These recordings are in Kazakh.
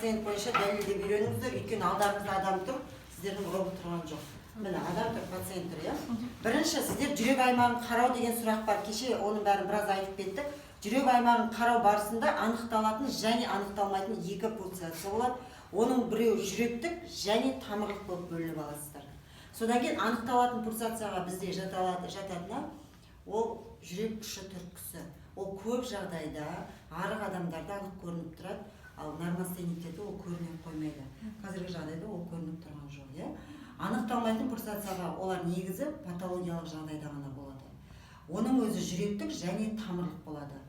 пациент бойынша дәлелдеп үйреніңіздер, өйткені алдарыңызда адам тұр, сіздердің робот тұрған жоқ. Міне адам тұр, пациент тұр, иә. Бірінші сіздер жүрек аймағын қарау деген сұрақ бар. Кеше оның бәрін біраз айтып кеттік. Жүрек аймағын қарау барысында анықталатын және анықталмайтын екі пульсация болады. Оның біреуі жүректік және тамырлық болып бөлініп аласыздар. Содан кейін анықталатын пульсацияға бізде жататыны ол жүрек күші түрткісі. Ол көп жағдайда арық адамдарда анық көрініп тұрады, ал нормостениктерде ол көрініп қоймайды. Қазіргі жағдайда ол көрініп тұрған жоқ, иә. Анықталмайтын пульсацияға олар негізі патологиялық жағдайда ғана болады. Оның өзі жүректік және тамырлық болады.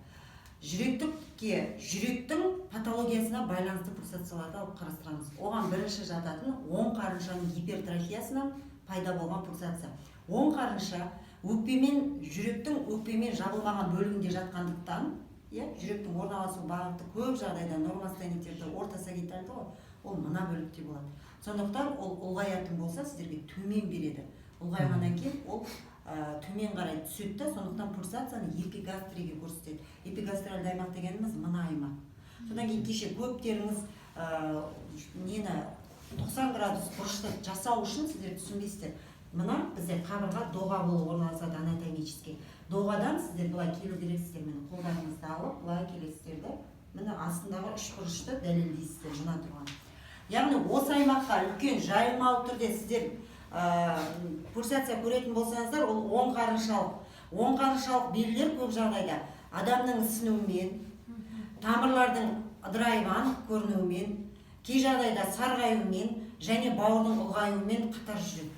Жүректікке жүректің патологиясына байланысты пульсацияларды алып қарастырамыз. Оған бірінші жататын оң қарыншаның гипертрофиясынан пайда болған пульсация. Оң қарынша өкпемен, жүректің өкпемен жабылмаған бөлігінде жатқандықтан, жүректің орналасу бағыты көп жағдайда нормостениктерде орта сагитальды ғой, ол мына бөлікте болады. Сондықтан ол ұлғаятын болса сіздерге төмен береді. Ұлғайғаннан кейін ол төмен қарай түседі, сондықтан пульсацияны эпигастриге көрсетеді. Эпигастральды аймақ дегеніміз мына аймақ. Содан кейін кеше көптеріңіз 90 градус бұрышты жасау үшін сіздер түсінбейсіздер. Мына бізде қабырға доға болып орналасады анатомически. Доғадан сіздер былай келу керексіздер, мені қолдарыңызды алып, былай келесіздер де, міне астындағы үш бұрышты дәлелдейсіздер мына тұрған. Яғни осы аймаққа үлкен жайылмалы түрде сіздер пульсация көретін болсаңыздар, ол оң қарыншалық. Оң қарыншалық белгілер көп жағдайда адамның ісінуімен, тамырлардың ыдырайған көрінуімен, кей жағдайда сарғаюымен және бауырдың ұлғаюымен қатар жүреді.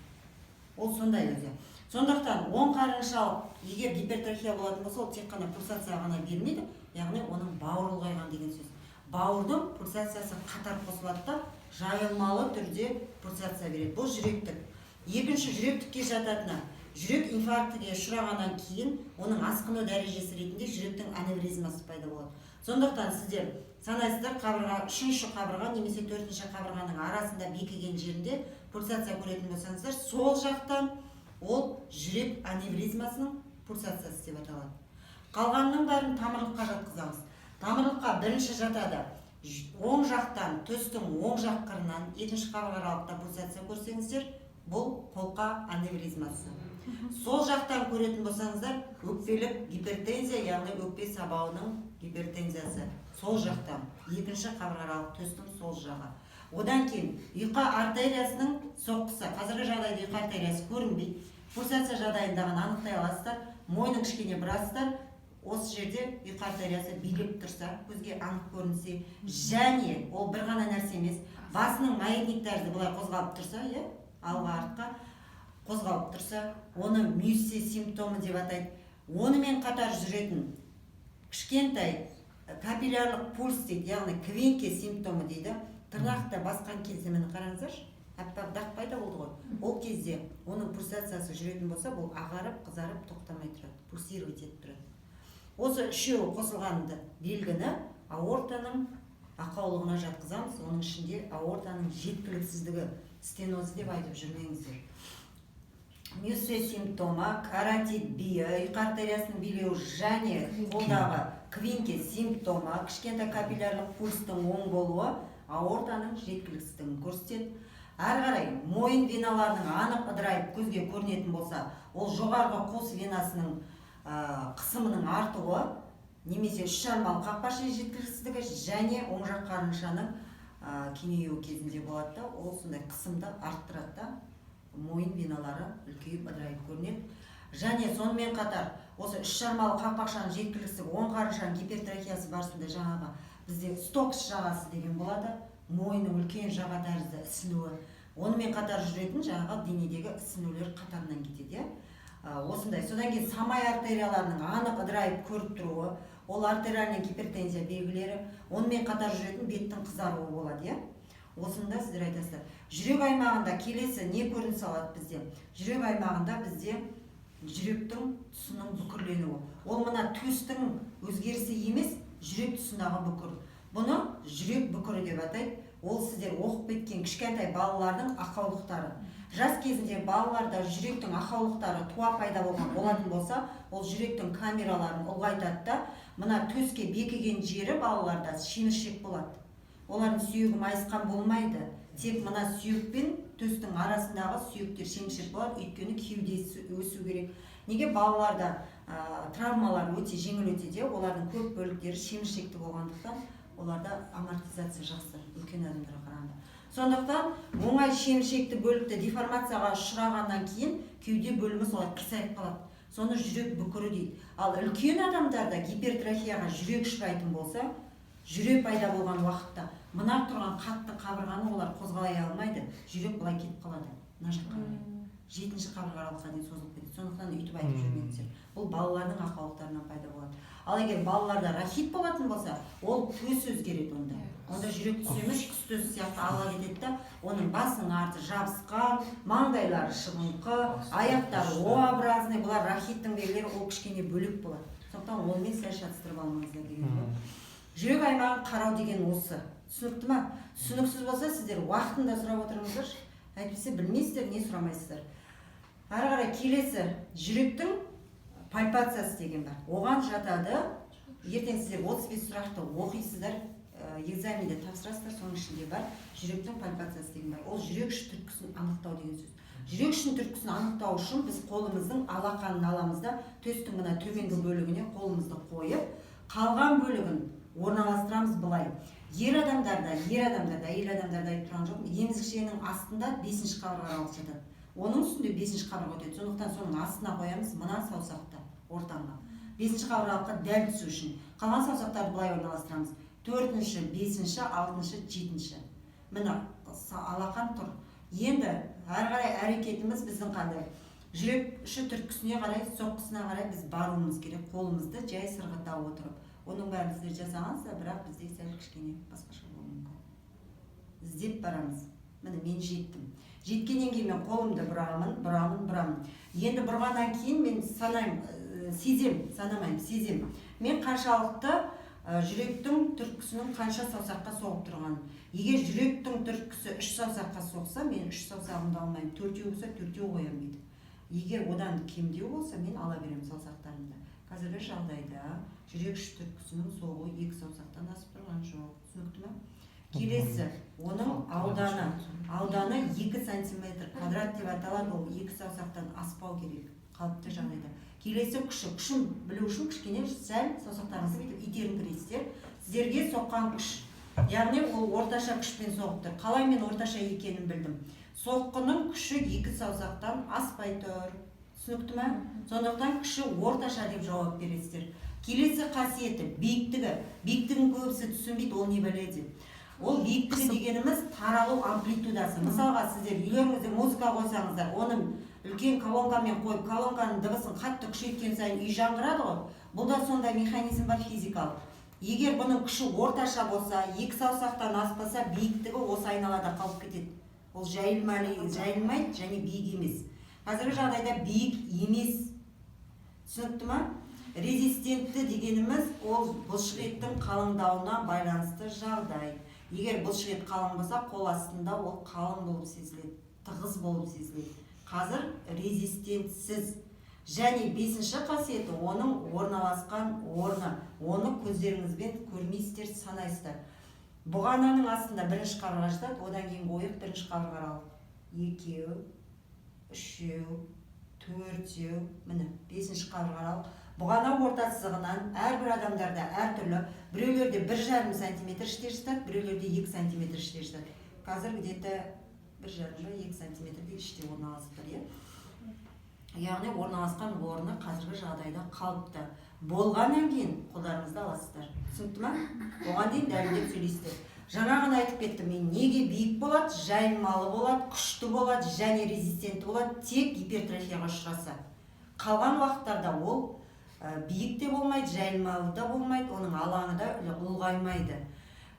Ол сондай өзі. Сондықтан оң қарыншалық егер гипертрофия болатын болса, ол тек қана пульсация ғана бермейді, яғни оның бауыр ұлғайған деген сөз. Бауырдың пульсациясы қатар қосылады да жайылмалы түрде пульсация береді. Бұл жүректік. Екінші жүректікке жататыны, жүрек инфарктіге ұшырағаннан кейін оның асқыну дәрежесі ретінде жүректің аневризмасы пайда болады. Сондықтан сіздер санайсыздар, қабырға, үшінші қабырға немесе төртінші қабырғаның арасында бекіген жерінде пульсация көретін болсаңыздар, сол жақтан ол жүрек аневризмасының пульсациясы деп аталады. Қалғанның бәрін тамырлыққа жатқызамыз. Тамырлыққа бірінші жатады оң жақтан, төстің оң жақ қырынан екінші қабырға аралықта пульсация көрсеңіздер, бұл қолқа аневризмасы. Сол жақтан көретін болсаңыздар, өкпелік гипертензия, яғни өкпе сабауының гипертензиясы. Сол жақтан, екінші қабырға аралық төстің сол жағы. Одан кейін ұйқа артериясының соққысы. Қазіргі жағдайда ұйқа артериясы көрінбейді. Пульсация жағдайындағын анықтай аласыздар, мойның кішкене бұрасыздар. Осы жерде ұйқа артериясы билеп тұрса, көзге анық көрінсе, және ол бір ғана нәрсе емес, басының маятник тәрізді былай қозғалып тұрса, алға артқа қозғалып тұрса, оны мюссе симптомы деп атайды. Онымен қатар жүретін кішкентай капиллярлық пульс дейді, яғни квинке симптомы дейді. Тырнақты басқан кезде мені қараңыздаршы, аппақ дақ пайда болды ғой. Ол кезде оның пульсациясы жүретін болса, бұл ағарып, қызарып, тоқтамай тұрады, пульсировать етіп тұрады. Осы үшеуі қосылғанды белгіні аортаның ақаулығына жатқызамыз. Оның ішінде аортаның жеткіліксіздігі, стенозы деп айтып жүрмеңіздер. Мюссе симптомы, каротид биі, ұйқа артериясының билеуі және қолдағы квинке симптомы, кішкентай капиллярлық пульстың оң болуы аортаның жеткіліксіздігін көрсетеді. Әрі қарай мойын веналарының анық ыдырайып көзге көрінетін болса, ол жоғарғы қос венасының қысымының артуы, немесе үш жармалы қақпашы жеткіліксіздігі және оң жақ қарыншаның кеңеюі кезінде болады да, ол сондай қысымды арттырады да, мойын веналары үлкейіп ыдырайып көрінеді. Және сонымен қатар осы үш жармалы қақпақшаның жеткіліксіздігі, оң қарыншаның гипертрофиясы барысында жаңағы бізде стокс жағасы деген болады, мойының үлкен жаға тәрізді ісінуі. Онымен қатар жүретін жаңағы денедегі ісінулер қатарынан кетеді. Осындай. Содан кейін самай артерияларының анық ыдырайып көріп тұруы, ол артериальный гипертензия белгілері, онымен қатар жүретін беттің қызаруы болады. Осында сіздер айтасыздар. Жүрек аймағында келесі не көрініс алады бізде? Жүрек аймағында бізде жүректің тұсының бүкірленуі. Ол мына төстің өзгерісі емес, жүрек тұсындағы бүкір. Бұны жүрек бүкірі деп атайды. Ол сіздер оқып кеткен кішкентай балалардың ақаулықтары. Жас кезінде балаларда жүректің ақаулықтары туа пайда болатын болса, ол жүректің камераларын ұлғайтады да, мына төске бекіген жері балаларда шеміршек болады. олардың сүйегі майысқан болмайды. Тек мына сүйек пен төстің арасындағы сүйектер шемшек болады, өйткені кеудесі өсу керек. Неге балаларда травмалар өте жеңіл өтеді, олардың көп бөліктері шеміршекті болғандықтан оларда амортизация жақсы, үлкен адамдарға қарағанда. Сондықтан оңай шеміршекті бөлікті деформацияға ұшырағаннан кейін кеуде бөлімі солай қисайып қалады. Соны жүрек бүкірі дейді. Ал үлкен адамдарда гипертрофияға жүрек ұшырайтын болса, жүрек пайда болған уақытта мына тұрған қатты қабырғаны олар қозғалай алмайды, жүрек былай кетіп қалады, мына жаққа қарай. 7-ші қабырға аралыққа дейін созылып кетеді. Сондықтан үйтіп айтып жүрмеңіздер. Бұл балалардың ақаулықтарынан пайда болады. Ал егер балаларда рахит болатын болса, ол төс өзгереді онда. Онда жүрек түсі емес, құс төсі сияқты ала кетеді да, оның басының арты жабысқан, маңдайлары шығыңқы, аяқтары О-образный, бұлар рахиттің белгілері, ол кішкене бөлек болады. Сондықтан онымен сәл шатыстырып алмаңыздар деген. Жүрек аймағын қарау деген осы. Түсінікті ма? Түсініксіз болса, сіздер уақытында сұрап отырыңыздар. Әйтпесе білмейсіздер, не сұрамайсыздар. Ары қарай келесі жүректің пальпациясы деген бар. Оған жатады, ертең сіздер 35 сұрақты оқисыздар, экзаменде тапсырасыздар, соның ішінде бар жүректің пальпациясы деген бар. Ол жүрек іші түрткісін анықтау деген сөз. Жүрек ішін түрткісін анықтау үшін біз қолымыздың алақанын аламыз да, төстің мына төменгі бөлігіне қолымызды қойып, қалған бөлігін орналастырамыз былай. Әйел адамдарда айтып тұрған жоқпын, емізікшенің астында 5-ші қабырға аралық жатады. Оның үстінде 5-ші қабырға өтеді. Сондықтан соның астына қоямыз мына саусақты ортаңға. 5-ші қабырғалыққа дәл түсу үшін. Қалған саусақтарды былай орналастырамыз. 4-ші, 5-ші, 6-ші, 7-ші. Міне алақан тұр. Енді әрі қарай әрекетіміз біздің қандай? Жүрек іші түрткісіне қарай, соққысына қарай біз баруымыз керек. Қолымызды жай сырғыта отырып. Оның бәрін сіздер жасағансыздар, бірақ бізде сәл кішкене басқаша болуы мүмкін. Іздеп барамыз. Міне мен жеттім. Жеткеннен кейін мен қолымды бұрамын. Енді бұрғаннан кейін мен сезем. Мен қаншалықты жүректің түрткісінің қанша саусаққа соғып тұрғанын. Егер жүректің түрткісі 3 саусаққа соқса, мен 3 саусағымды алмаймын. 4-еу болса 4-еу қоямын дейді. Егер одан кемдеу болса, мен ала беремін саусақтарымды. Қазіргі жағдайда жүрек іші түрткісінің соғуы 2 саусақтан асып тұрған жоқ. Түсінікті ме? Келесі, оның ауданы 2 сантиметр квадрат деп аталады, ол 2 саусақтан аспау керек, қалыпты жағдайда. Келесі күшін білу үшін кішкене сәл саусақтарыңызды бүйтіп итеріңкірейсіздер. Сіздерге соққан күш, яғни ол орташа күшпен соғып тұр. Қалай мен орташа екенін білдім. Соққының күші 2 саусақтан аспай тұр. Түсінікті ме? Сондықтан күші орташа деп жауап бересіздер. Келесі қасиеті, биіктігін көбісі түсінбейді, ол не біледі. Ол биіктігі дегеніміз таралу амплитудасы. Мысалға сіздер үйлеріңізде музыка қойсаңыздар, оның үлкен колонкамен қойып, колонканың дыбысын қатты күшейткен сайын үй жаңғырады ғой. Бұл да сондай механизм бар физикалық. Егер бұның күші орташа болса, 2 саусақтан аспаса, биіктігі осы айналада қалып кетеді. Ол жайылмайды және биік емес. Қазіргі жағдайда биік емес. Түсінікті ма? Резистентті дегеніміз ол бұлшықеттің қалыңдауына байланысты жағдай. Егер бұлшықет қалың болса, қол астында ол қалың болып сезіледі, тығыз болып сезіледі. Қазір резистентсіз. Және 5-ші қасиеті оның орналасқан орны. Оны көздеріңізбен көрмейсіздер, санайсыздар. Бұғананың астында 1-ші қабырға жатады, одан кейін ойық 1-ші қабырға аралық. 2, 3, 4, міне 5-ші қабырға аралық. Бұғана орта сызығынан әрбір адамдарда әртүрлі, біреулерде 1,5 сантиметр іште жатады, біреулерде 2 сантиметр іште жатады. Қазір где-то 1,5-2 сантиметрде іште орналасып тұр. Яғни орналасқан орны қазіргі жағдайда қалыпты. Болғаннан кейін қолдарыңызды аласыздар. Түсінікті ме? Оған дейін дәлелдеп сөйлейсіздер. Жаңа ғана айтып кеттім, мен неге биік болады, жайылмалы болады, күшті болады және резистентті болады, тек гипертрофияға ұшыраса. Қалған уақыттарда ол биік те болмайды, жайылмалы да болмайды, оның алаңы да ұлғаймайды.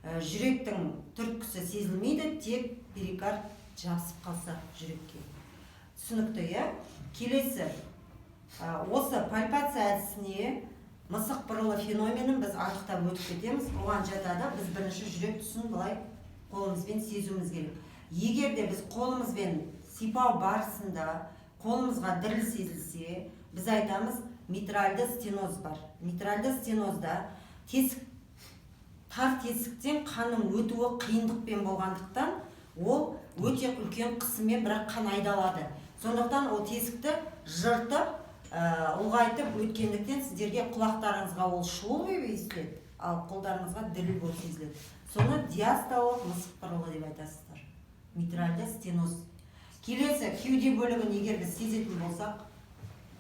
Жүректің түрткісі сезілмейді, тек перикард жабысып қалса жүрекке. Түсінікті, иә? Келесі, осы пальпация әдісіне мысық бұрылы феноменін біз анықтап өтіп кетеміз. Оған жатады, біз бірінші жүрек түсін былай қолымызбен сезуіміз керек. Егер де біз қолымызбен сипау барысында қолымызға діріл сезілсе, біз айтамыз, митральды стеноз бар. Митральды стенозда тесік тар тесіктен қанның өтуі қиындықпен болғандықтан ол өте үлкен қысыммен бірақ қан айдалады. Сондықтан ол тесікті жыртып, ұлғайтып өткендіктен сіздерге құлақтарыңызға ол шуылбай естіледі, ал қолдарыңызға діріл болып сезіледі. Соны диастолық мысық пырылы деп айтасыздар. Митральды стеноз. Келесі кеуде бөлігін егер біз сезетін болсақ,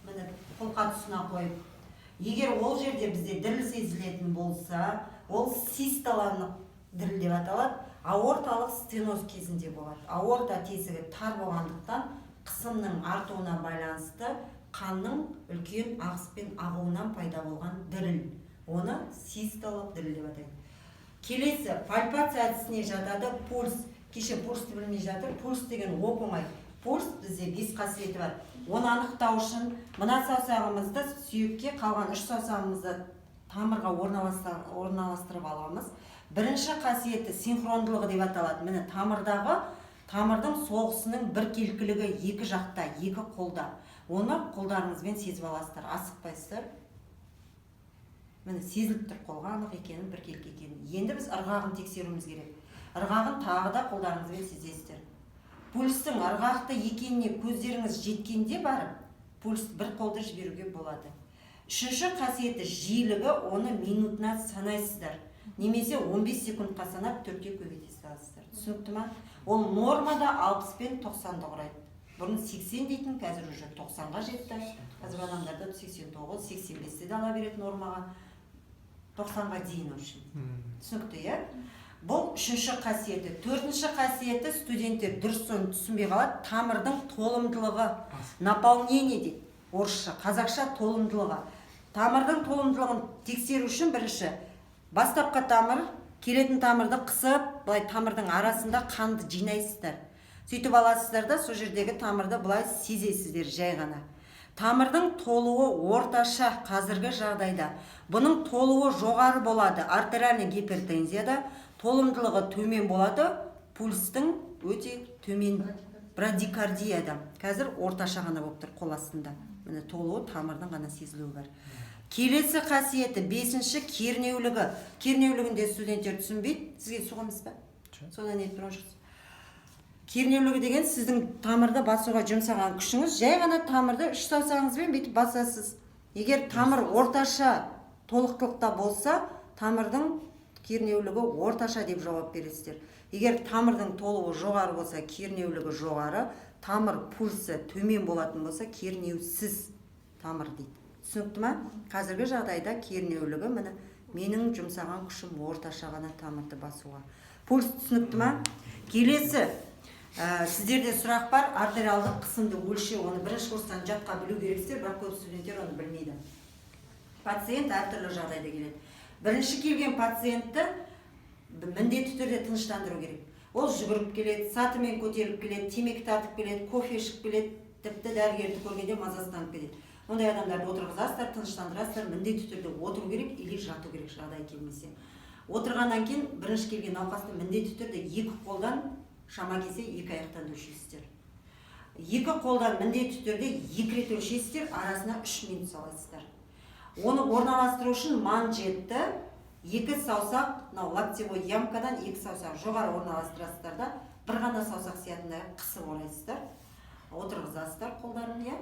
міне қолқа тұсына қойып, егер ол жерде бізде діріл сезілетін болса, ол систоланы діріл деп аталады. Аорталық стеноз кезінде болады. Аорта тесігі тар болғандықтан қысымның артуына байланысты қанның үлкен ағыспен ағуынан пайда болған діріл. Оны систолық діріл деп атайды. Келесі пальпация әдісіне жатады пульс. Кеше пульсты білмей жатыр. Пульс деген оп-оңай. Пульс бізде 5 қасиеті бар. Оны анықтау үшін мына саусағымызды сүйекке, қалған 3 саусағымызды тамырға орналастырып аламыз. Бірінші қасиеті синхрондылығы деп аталады. Міне тамырдың соғысының біркелкілігі екі жақта, екі қолда. Оны қолдарыңызбен сезіп аласыздар, асықпайсыздар. Міне сезіліп тұр қолға анық екенін, біркелкі екенін. Енді біз ырғағын тексеруіміз керек. Ырғағын тағы да қолдарыңызбен сезесіздер. Пульстың ырғақты екеніне көздеріңіз жеткенде барып, пульс бір қолды жіберуге болады. Үшінші қасиеті жиілігі, оны минутына санайсыздар. Немесе 15 секундқа санап 4-ке көбейте саласыздар. Түсінікті ма? Ол нормада 60 пен 90-ды құрайды. Бұрын 80 дейтін, қазір уже 90-ға жетті. Қазір адамдарда 89, 85-те де ала береді нормаға. 90-ға дейін үшін. Түсінікті, е? Бұл үшінші қасиеті. Төртінші қасиеті студенттер дұрыс түсінбей қалады. Тамырдың толымдылығы, наполнение дейді. Орысша, қазақша толымдылығы. Тамырдың толымдылығын тексеру үшін бірінші бастапқы тамыр, келетін тамырды қысып, былай тамырдың арасында қанды жинайсыздар. Сөйтіп аласыздар да, сол жердегі тамырды былай сезесіздер жай ғана. Тамырдың толуы орташа қазіргі жағдайда. Бұның толуы жоғары болады артериальный гипертензияда, толымдылығы төмен болады, пульстың өте төмен брадикардияда. Қазір орташа ғана болып тұр қол астында. Міне толуы тамырдың ғана сезілуі бар. Келесі қасиеті, бесінші кернеулігі. Кернеулігінде студенттер түсінбейді. Сізге соғамыз ба? Содан етіп тұрған жоқсыз. Кернеулігі деген сіздің тамырды басуға жұмсаған күшіңіз, жай ғана тамырды 3 саусағыңызбен бүйтіп басасыз. Егер тамыр орташа толықтылықта болса, тамырдың кернеулігі орташа деп жауап бересіздер. Егер тамырдың толуы жоғары болса, кернеулігі жоғары, тамыр пульсы төмен болатын болса, кернеусіз тамыр дейді. Түсінікті ма? Қазіргі жағдайда кернеулігі міне менің жұмсаған күшім орташа ғана тамырды басуға. Пульс түсінікті ма? Келесі сіздерде сұрақ бар, артериалды қысымды өлшеу. Оны бірінші курстан жатқа білу керексіздер, бірақ көп студенттер оны білмейді. Пациент әртүрлі жағдайда келеді. Бірінші келген пациентті міндетті түрде тыныштандыру керек. Ол жүгіріп келеді, сатымен көтеріліп келеді, темекі тартып келеді, кофе ішіп келеді, тіпті дәрігерді көргенде мазасызданып кетеді. Ондай адамдарды отырғызасыздар, тыныштандырасыздар, міндетті түрде отыру керек или жату керек жағдай келмесе. Отырғаннан кейін бірінші келген науқасты міндетті түрде екі қолдан, шама келсе екі аяқтан өлшейсіздер. Екі қолдан міндетті түрде 2 рет өлшейсіздер, арасына 3 минут саласыздар. Оны орналастыру үшін манжетті 2 саусақ, локтевой ямкадан 2 саусақ жоғары орналастырасыздар да, бір ғана саусақ сиятындай қысып орайсыздар. Отырғызасыздар қолдарын, иә.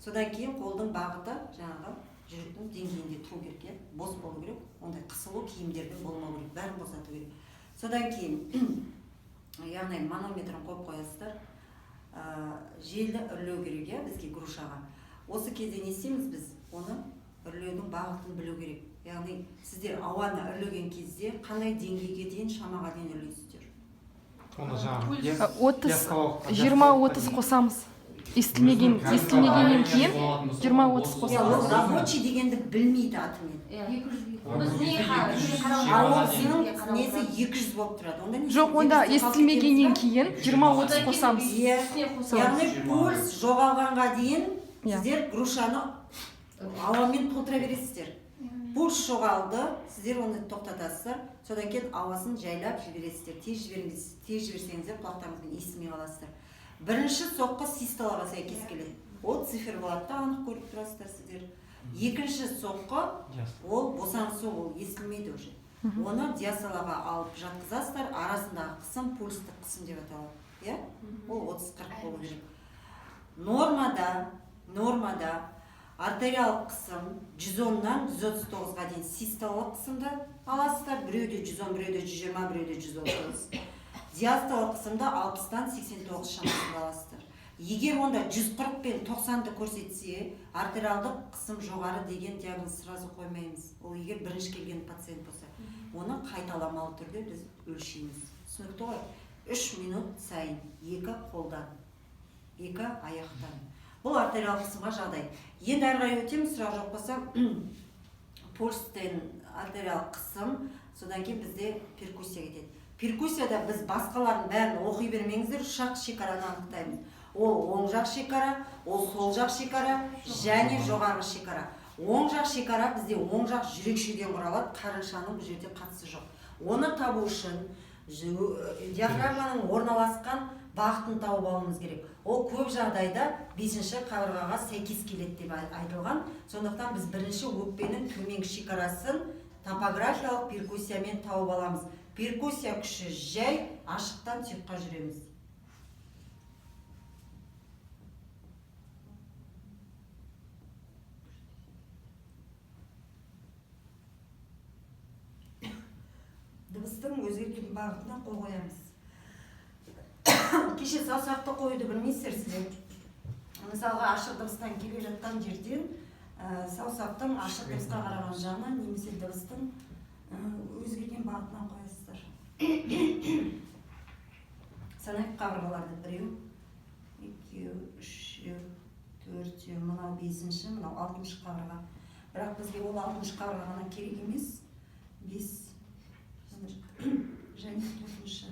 Содан кейін қолдың бағыты жаңағы жүректің деңгейінде тұру керек, бос болу керек, ондай қысылу киімдердің болмау керек, бәрін босату керек. Содан кейін яғни манометрін қойып қоясыздар, желді үрлеу керек, бізге грушаға. Осы кезде не істейміз біз? Оны үрлеудің бағытын білу керек. Яғни сіздер ауаны үрлеген кезде қандай деңгейге дейін, шамаға дейін үрлейсіздер? Оны жаңағы 20-30 қосамыз. Естілмегеннен кейін 20-30 қосамыз. Рабочий дегенді білмейді атымен. Ауысының несі 200 болып тұрады. Жоқ, онда естілмегеннен кейін 20-30 қосамыз. Яғни пульс жоғалғанға дейін сіздер грушаны ауамен толтыра бересіздер. Пульс жоғалды, сіздер оны тоқтатасыздар, содан кейін ауасын жайлап жібересіздер. Тез жіберсеңіздер, құлақтарыңызбен естімей қаласыздар. Бірінші соққы систолаға сәйкес келеді. Ол цифр болады да, анық көріп тұрасыздар сіздер. Екінші соққы, ол босаңсу, ол естілмейді уже. Оны диастолаға алып жатқызасыздар, арасындағы қысым пульстік қысым деп аталады. Иә? Ол 30-40 болу керек. Нормада артериялық қысым 110-нан 139-ға дейін систолық қысымды аласыздар. Біреуде 110, біреуде 120, біреуде 130. Диастолық қысымды 60-тан 89 шамасында аласыздар. Егер онда 140 пен 90-ды көрсетсе, артериалдық қысым жоғары деген диагноз сразу қоймаймыз. Ол егер бірінші келген пациент болса, оны қайталамалы түрде біз өлшейміз. Түсінікті ғой? 3 минут сайын 2 қолдан, 2 аяқтан. Бұл артериалдық қысымға жағдай. Енді әрі қарай өтеміз, сұрақ жоқ болса, пульстен артериалдық қысым, содан кейін бізде перкуссия кетеді. Перкуссияда біз басқалардың бәрін оқи бермеңіздер, үш жақ шекараны анықтаймыз. Ол оң жақ шекара, ол сол жақ шекара және жоғарғы шекара. Оң жақ шекара бізде оң жақ жүрекшеден құралады, қарыншаның бұл жерде қатысы жоқ. Оны табу үшін диафрагманың орналасқан бағытын тауып алуымыз керек. Ол көп жағдайда 5-ші қабырғаға сәйкес келеді деп айтылған. Сондықтан біз бірінші өкпенің төменгі шекарасын топографиялық перкуссиямен тауып аламыз. Перкуссия күші жай, ашықтан тұйыққа жүреміз. Дыбыстың өзгерген бағытына қол қоямыз. Кеше саусақты қоюды білмейсіздер. Мысалға, ашық дыбыстан келе жатқан жерден саусақтың ашық дыбысқа қараған жағына немесе дыбыстың өзгерген бағытына қоясыздар. Санайық қабырғаларды: 1, 2, 3, 4, мынау 5-ші, мынау 6-шы қабырға. Бірақ бізге ол 6-шы қабырға ғана керек емес. 5 және 4-ші.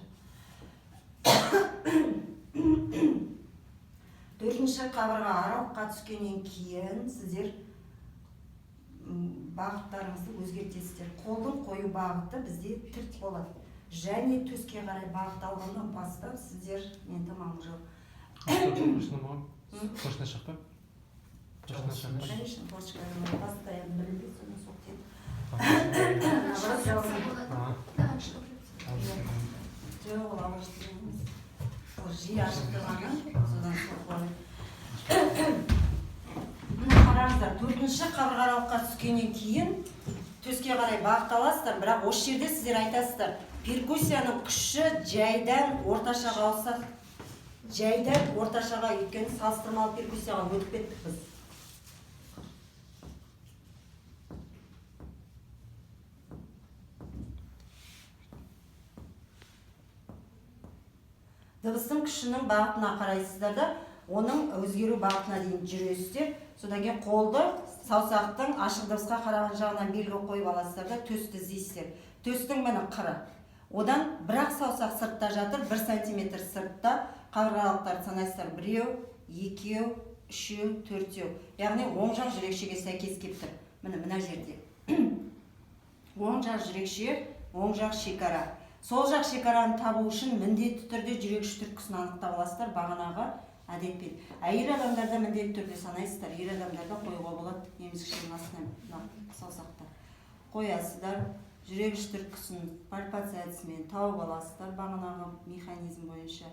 4-ші қабырға аралыққа түскеннен кейін сіздер бағыттарыңызды өзгертесіздер. Қолдың қою бағыты бізде тірт болады. Және төске қарай бағыт алғаннан бастап сіздер мен тамам жоқ. Точно шықты? Конечно, постоянно білінбей, соны соқтен. Жоқ, ол алғыштырыңыз. Ол жиі ашықтырғаны, содан соқпады. Мұны қараңыздар, 4-ші қабырға аралыққа түскеннен кейін төске қарай бағыт аласыздар, бірақ осы жерде сіздер айтасыздар, перкуссияның күші жайдан орташаға ауысады. Жайдан орташаға, өйткені салыстырмалы перкуссияға өтіп кеттік біз. Дыбыстың күшінің бағытына қарайсыздар да, оның өзгеру бағытына дейін жүресіздер. Содан кейін қолды саусақтың ашық дыбысқа қараған жағынан белгі қойып аласыздар да, төсті іздейсіздер. Төстің міне қыры. Одан бірақ саусақ сыртта жатыр, 1 сантиметр сыртта қабырғалықтарды санайсыздар. 1, 2, 3, 4. Яғни оң жақ жүрекшеге сәйкес келіп тұр. Мына жерде. Оң жақ жүрекше, оң жақ шекара. Сол жақ шекараны табу үшін міндетті түрде жүрек түрткісін анықтап аласыздар, бағанағы әдетпен. Әйел адамдарда міндетті түрде санайсыздар, ер адамдарда қоюға болады, емізікшенің астына саусақта. Қоясыздар, жүрек түрткісін пальпация әдісімен тауып аласыздар, бағанағы механизм бойынша.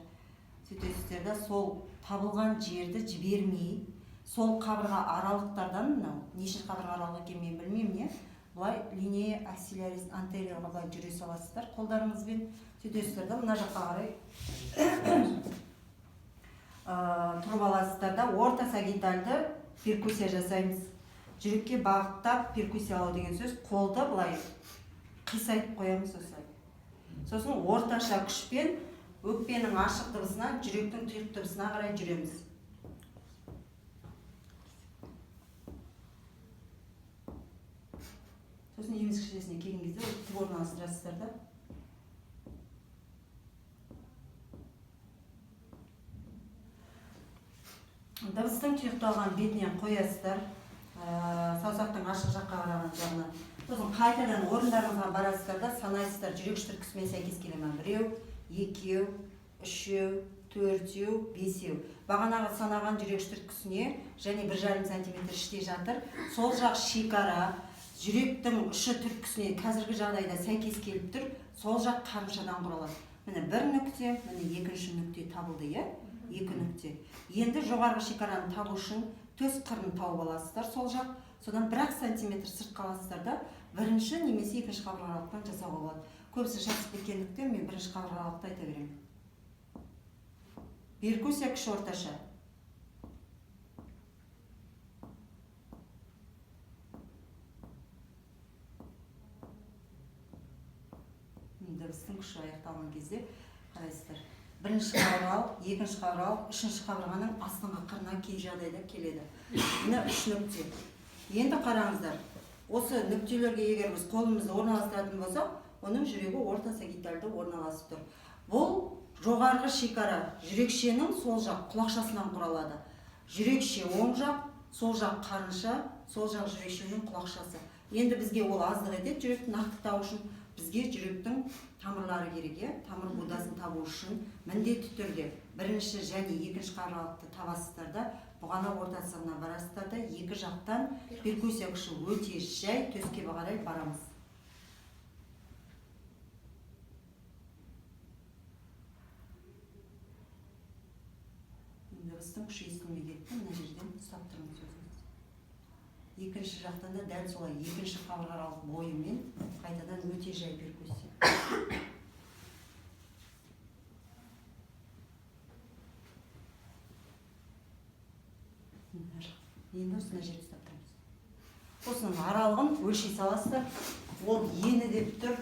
Сөйтесіздер да сол табылған жерді жібермей, сол қабырға аралықтардан, нешінші қабырға аралығы екенін мен білмеймін, не? Бұлай линия аксиллярис антериорға бұлай жүре саласыздар қолдарыңызбен. Сөйтесіздер да мына жаққа қарай тұрып аласыздар да, орта сагитальды перкуссия жасаймыз. Жүрекке бағыттап перкуссиялау деген сөз, қолды бұлай қисайтып қоямыз осылай. Сосын орташа күшпен өкпенің ашық дыбысына, жүректің тұйық дыбысына қарай жүреміз. Сосын емізік шешесіне келген кезде тік орналастырасыздар да. Дыбыстың тұйықталған бетінен қоясыздар, саусақтың ашық жаққа қараған жағына. Сосын қайтадан орындарыңызға барасыздар да, санайсыздар, жүрек түрткісімен сәйкес келе ме? 1, 2, 3, 4, 5. Бағанағы санаған жүрек түрткісіне және 1,5 сантиметр іште жатыр. Сол жақ шекара, жүректің ұшы түрткісіне қазіргі жағдайда сәйкес келіп тұр, сол жақ қарымшадан құралады. Міне бір нүкте, міне екінші нүкте табылды, иә? Екі нүкте. Енді жоғарғы шекараны табу үшін төс қырын тауып аласыздар, сол жақ. Содан 1 сантиметр сырт қаласыздар да, бірінші немесе екінші қабырға аралықтан жасауға болады. Көбісі шашып кеткендіктен мен бірінші қабырға аралықты айта беремін. Перкуссия кіші орташа. Дыбыстың күші аяқталған кезде қарайсыздар. Бірінші қабырға, екінші қабырға, үшінші қабырғаның астыңғы қырына кей жағдайда келеді. Міне 3 нүкте. Енді қараңыздар. Осы нүктелерге егер біз қолымызды орналастыратын болсақ, оның жүрегі орта сагитальды орналасып тұр. Бұл жоғарғы шекара жүрекшенің сол жақ құлақшасынан құралады. Жүрекше оң жақ, сол жақ қарынша, сол жақ жүрекшенің құлақшасы. Енді бізге ол аздық етеді, жүректі нақтықтау үшін. Бізге жүректің тамырлары керек, тамыр будасын табу үшін міндетті түрде бірінші және екінші қабырғалықты табасыздар да, бұғана ортасына барасыздар да, екі жақтан перкуссия күші өте жай төске қарай барамыз. Дыбыстың күші естілмей кетті, мына жерден ұстап тұрмыз өзіміз. Екінші жақтан да дәл солай, екінші қабырғалық бойымен қайтадан өте жай перкуссия. Енді осына жер ұстап тұрмыз. Осының аралығын өлшей саласыздар. Ол ені деп тұр.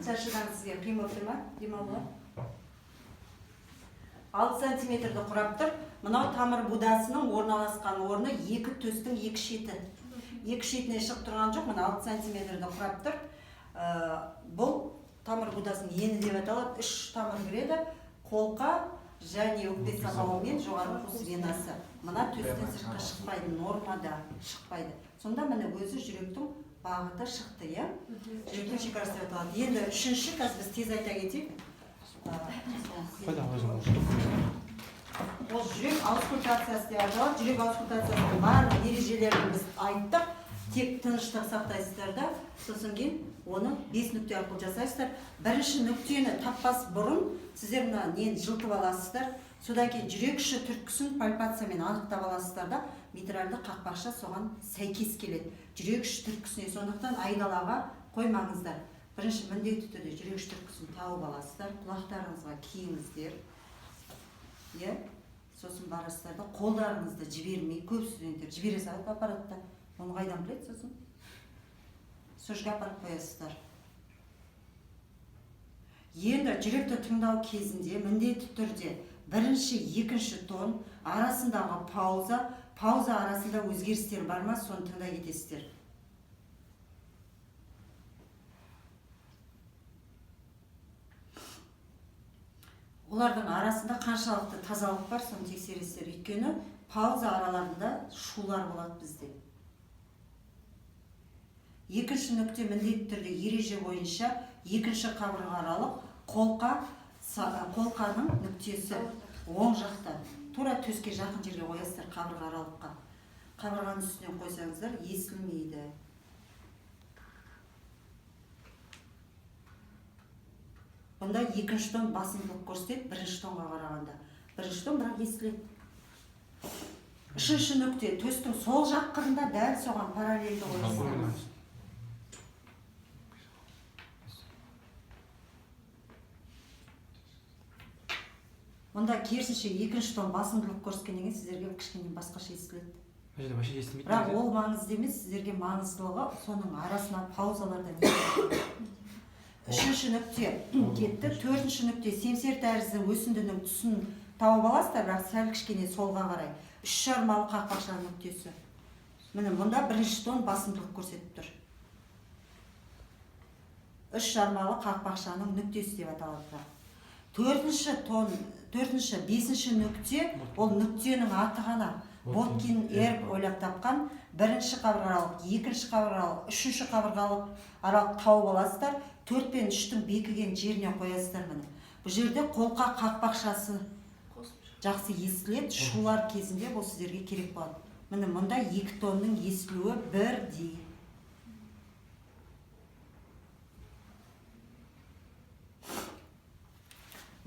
Шашыдан сізге қима тұр ма? Демалуға? 6 сантиметрді құрап тұр. Мынау тамыр будасының орналасқан орны екі төстің екі шеті. Екі шетіне шығып тұрған жоқ, мына 6 сантиметрді құрап тұр. Бұл тамыр будасының ені деп аталады. 3 тамыр кіреді. Қолқа және өкпе сабауымен жоғарғы қос венасы. Мына төстен сыртқа шықпайды, нормада шықпайды. Сонда міне өзі жүректің бағыты шықты, иә? Жүректің шекарасы деп аталады. Енді үшінші, қазір біз тез айта кетейік. Ол жүрек аускультациясы деп аталады. Жүрек аускультациясының барлық ережелерін біз айттық. Тек тыныштық сақтайсыздар да, сосын кейін оны 5 нүкте арқылы жасайсыздар. Бірінші нүктені таппас бұрын сіздер мына нені жылтып аласыздар. Содан кейін жүрек іші түрткісін пальпациямен анықтап аласыздар да, митральды қақпақша соған сәйкес келеді. Жүрек іші түрткісіне, сондықтан айналаға қоймаңыздар. Бірінші міндетті түрде жүрек іші түрткісін тауып аласыздар, құлақтарыңызға киіңіздер. Сосын барасыздар да, қолдарыңызды жібермей, көп студенттер жібере салады аппаратта. Оны қайдан біледі сосын? Сөжге апарып қоясыздар. Енді жүректі тыңдау кезінде міндетті түрде бірінші, екінші тон арасындағы пауза арасында өзгерістер бар ма, соны тыңдай кетесіздер. Олардың арасында қаншалықты тазалық бар, соны тексересіздер. Өйткені пауза араларында шулар болады бізде. Екінші нүкте міндетті түрде ереже бойынша екінші қабырға аралық қолқаның нүктесі оң жақта. Тура төске жақын жерге қоясыздар қабырға аралыққа. Қабырғаның үстінен қойсаңыздар, естілмейді. Бұнда екінші тон басымдылық көрсетеді, бірінші тонға қарағанда. Бірінші тон бірақ естіледі. Үшінші нүкте төстің сол жақ қырында дәл соған параллельді қойсаңыз. Мұнда керісінше екінші тон басымдылық көрсеткеннен кейін сіздерге кішкене басқаша естіледі. Бірақ ол маңызды емес, сіздерге маңыздылығы соның арасына паузалардан естіледі. Үшінші нүкте кетті, төртінші нүкте семсер тәрізді өсіндінің түсін тауып аласыздар, бірақ сәл кішкене солға қарай. 3 жармалы қақпақшаның нүктесі. Міне мұнда бірінші тон басымдылық көрсетіп тұр. 3 жармалы қақпақшаның нүктесі деп аталады. Төртінші, бесінші нүкте, ол нүктенің аты ғана. Боткин Эрб ойлап тапқан бірінші қабырғалық, екінші қабырғалық, үшінші қабырғалық аралық тауып аласыздар. 4 пен 3-тің бекіген жеріне қоясыздар міне. Бұл жерде қолқа қақпақшасы жақсы естіледі. Шулар кезінде бұл сіздерге керек болады. Міне мұнда 2 тонның естілуі бірдей.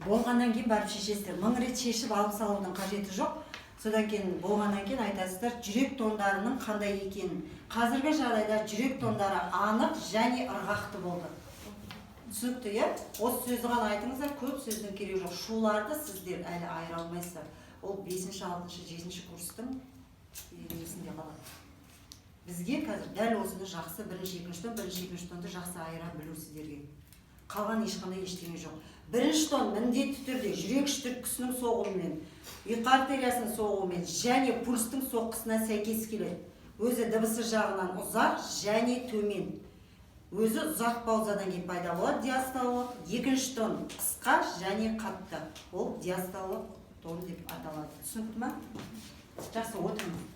Болғаннан кейін барып шешесіздер. 1000 рет шешіп алып салудың қажеті жоқ. Содан кейін болғаннан кейін айтасыздар жүрек тондарының қандай екенін. Қазіргі жағдайда жүрек тондары анық және ырғақты болды. Түсінікті, иә? Осы сөзді ғана айтыңыздар, көп сөздің керегі жоқ. Шуларды сіздер әлі айыра алмайсыздар. Ол 5-ші, 6-ші, 7-ші курстың есінде қалады. Бізге қазір дәл осыны жақсы 1-ші, 2-ші тон, 1-ші, 2-ші тонды жақсы айыра білу сіздерге. Қалған ешқандай ештеңе жоқ. 1-ші тон міндетті түрде жүрек шірткісінің соғуымен, ұйқы артериясының соғуымен және пульстың соққысына сәйкес келеді. Өзі дыбысы жағынан ұзақ және төмен. Өзі ұзақ паузадан кейін пайда болады диастолық. 2-ші тон қысқа және қатты. Ол диастолық тон деп аталады. Түсінікті ме? Жақсы, отырыңыз.